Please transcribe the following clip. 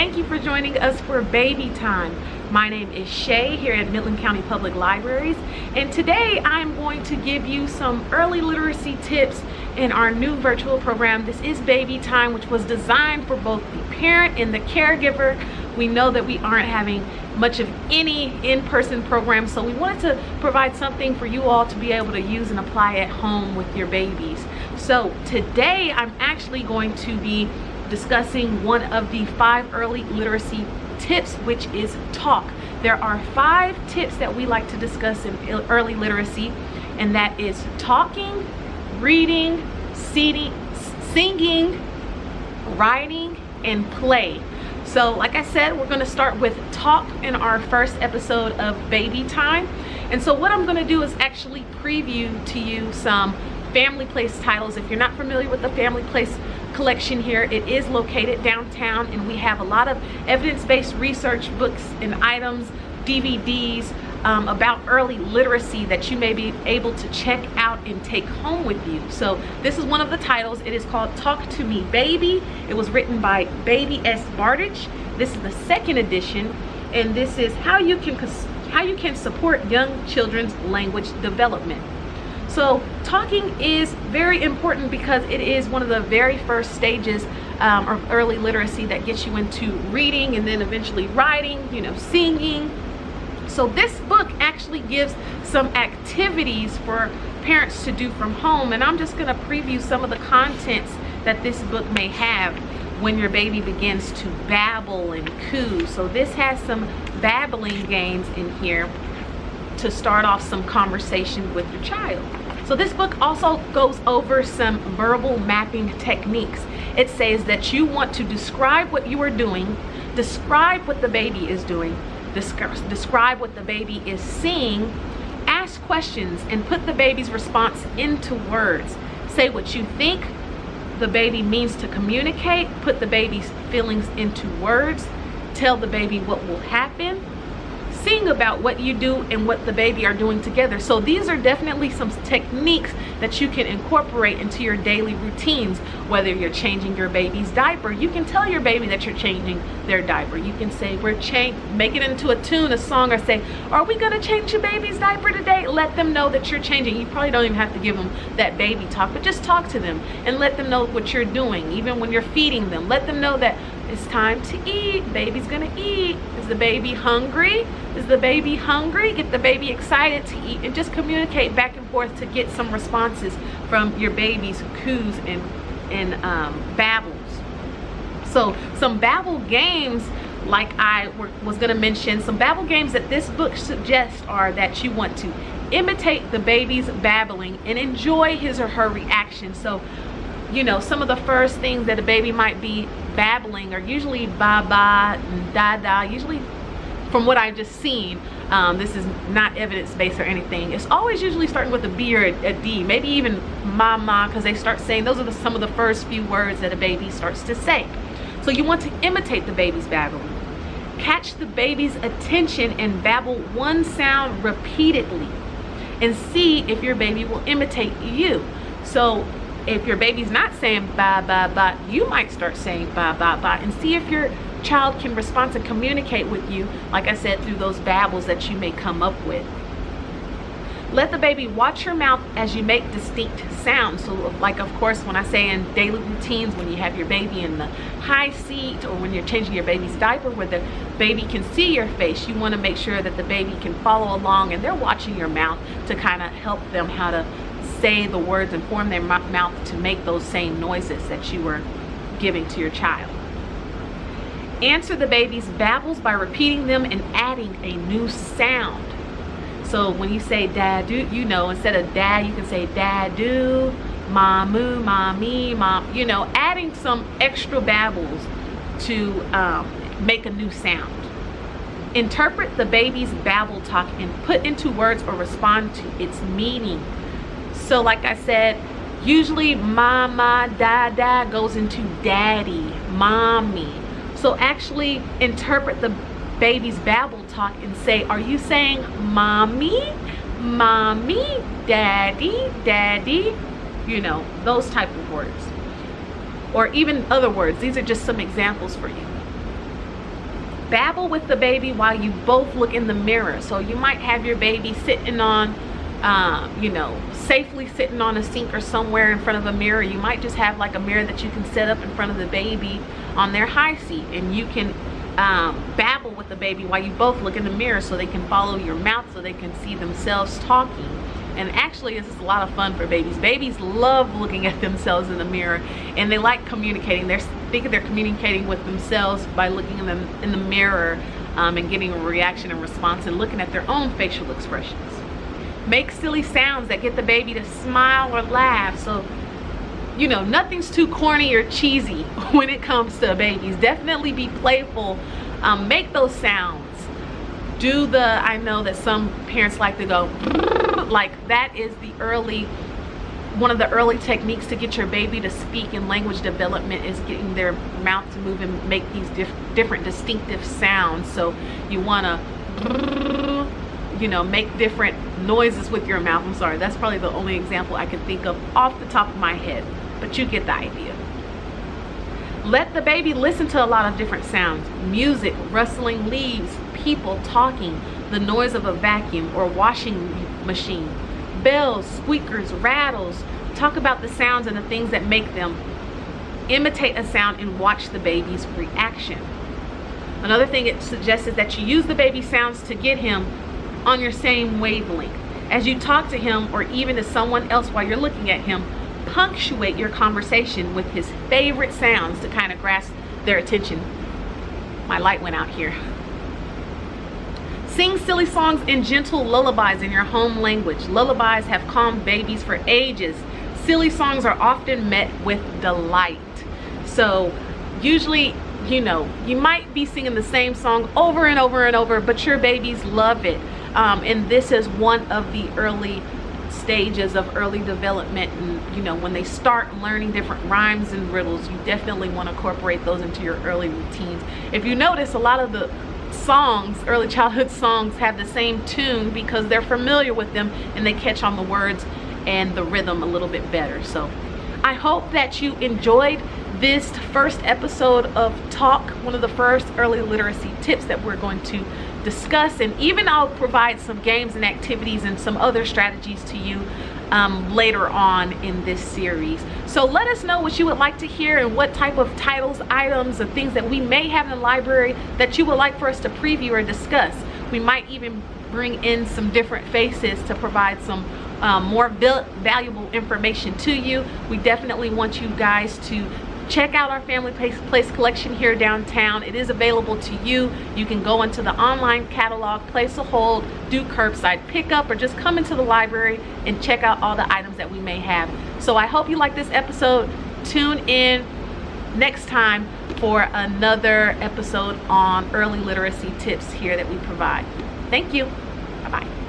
Thank you for joining us for Baby Time. My name is Chea here at Midland County Public Libraries, and today I'm going to give you some early literacy tips in our new virtual program. This is Baby Time, which was designed for both the parent and the caregiver. We know that we aren't having much of any in-person programs, so we wanted to provide something for you all to be able to use and apply at home with your babies. So today I'm actually going to be discussing one of the 5 early literacy tips, which is talk. There are 5 tips that we like to discuss in early literacy, and that is talking, reading, singing, writing, and play. So like I said, we're going to start with talk in our first episode of Baby Time. And so what I'm going to do is actually preview to you some Family Place titles. If you're not familiar with the Family Place collection here, it is located downtown, and we have a lot of evidence-based research books and items, DVDs about early literacy that you may be able to check out and take home with you. So this is one of the titles. It is called Talk to Me Baby. It was written by Baby S. Bardage. This is the 2nd edition, and this is how you can support young children's language development. So talking is very important because it is one of the very first stages of early literacy that gets you into reading and then eventually writing, singing. So this book actually gives some activities for parents to do from home, and I'm just going to preview some of the contents that this book may have when your baby begins to babble and coo. So this has some babbling games in here to start off some conversation with your child. So this book also goes over some verbal mapping techniques. It says that you want to describe what you are doing, describe what the baby is doing, describe what the baby is seeing, ask questions, and put the baby's response into words. Say what you think the baby means to communicate, put the baby's feelings into words, tell the baby what will happen, sing about what you do and what the baby are doing together. So these are definitely some techniques that you can incorporate into your daily routines. Whether you're changing your baby's diaper, you can tell your baby that you're changing their diaper. You can say, make it into a tune, a song, or say, are we gonna change your baby's diaper today? Let them know that you're changing. You probably don't even have to give them that baby talk, but just talk to them and let them know what you're doing. Even when you're feeding them, let them know that it's time to eat. Baby's gonna eat. Is the baby hungry? Is the baby hungry? Get the baby excited to eat, and just communicate back and forth to get some responses from your baby's coos and babbles. So some babble games, like I was gonna mention, some babble games that this book suggests are that you want to imitate the baby's babbling and enjoy his or her reaction. So some of the first things that a baby might be babbling are usually ba-ba and da-da. Usually, from what I've just seen, this is not evidence-based or anything. It's always usually starting with a B or a D, maybe even mama, because they start saying, those are some of the first few words that a baby starts to say. So you want to imitate the baby's babbling. Catch the baby's attention and babble one sound repeatedly, and see if your baby will imitate you. So if your baby's not saying ba ba ba, you might start saying ba ba ba, and see if your child can respond and communicate with you, like I said, through those babbles that you may come up with. Let the baby watch your mouth as you make distinct sounds. So like, of course, when I say in daily routines, when you have your baby in the high seat, or when you're changing your baby's diaper where the baby can see your face, you want to make sure that the baby can follow along and they're watching your mouth to kind of help them how to say the words and form their mouth to make those same noises that you were giving to your child. Answer the baby's babbles by repeating them and adding a new sound. So when you say dad-do, instead of dad, you can say dad-do, mamu, mommy, mom, adding some extra babbles to make a new sound. Interpret the baby's babble talk and put into words or respond to its meaning. So like I said, usually mama, dada goes into daddy, mommy. So actually interpret the baby's babble talk and say, are you saying mommy, mommy, daddy, daddy? Those type of words. Or even other words. These are just some examples for you. babble with the baby while you both look in the mirror. So you might have your baby sitting on, you know, safely sitting on a sink or somewhere in front of a mirror. You might just have like a mirror that you can set up in front of the baby on their high seat, and you can babble with the baby while you both look in the mirror, so they can follow your mouth, so they can see themselves talking. And actually, this is a lot of fun for babies. Babies love looking at themselves in the mirror, and they like communicating. They're thinking they're communicating with themselves by looking in the mirror and getting a reaction and response and looking at their own facial expressions. Make silly sounds that get the baby to smile or laugh. So, you know, nothing's too corny or cheesy when it comes to babies. Definitely be playful. Make those sounds. Do the, I know that some parents like to go, like that is one of the early techniques to get your baby to speak in language development, is getting their mouth to move and make these different distinctive sounds. So you want to, you know, make different noises with your mouth. I'm sorry, that's probably the only example I can think of off the top of my head, but you get the idea. Let the baby listen to a lot of different sounds: music, rustling leaves, people talking, the noise of a vacuum or washing machine, bells, squeakers, rattles. Talk about the sounds and the things that make them. Imitate a sound and watch the baby's reaction. Another thing it suggests is that you use the baby sounds to get him on your same wavelength. As you talk to him, or even to someone else while you're looking at him, punctuate your conversation with his favorite sounds to kind of grasp their attention. My light went out here. Sing silly songs and gentle lullabies in your home language. Lullabies have calmed babies for ages. Silly songs are often met with delight. So usually, you know, you might be singing the same song over and over and over, but your babies love it. And this is one of the early stages of early development. And, you know, when they start learning different rhymes and riddles, you definitely want to incorporate those into your early routines. If you notice, a lot of the songs, early childhood songs, have the same tune because they're familiar with them and they catch on the words and the rhythm a little bit better. So I hope that you enjoyed this first episode of Talk, one of the first early literacy tips that we're going to discuss, and even I'll provide some games and activities and some other strategies to you later on in this series. So let us know what you would like to hear and what type of titles, items, and things that we may have in the library that you would like for us to preview or discuss. We might even bring in some different faces to provide some more valuable information to you. We definitely want you guys to check out our Family Place collection here downtown. It is available to you. You can go into the online catalog, place a hold, do curbside pickup, or just come into the library and check out all the items that we may have. So I hope you like this episode. Tune in next time for another episode on early literacy tips here that we provide. Thank you. Bye-bye.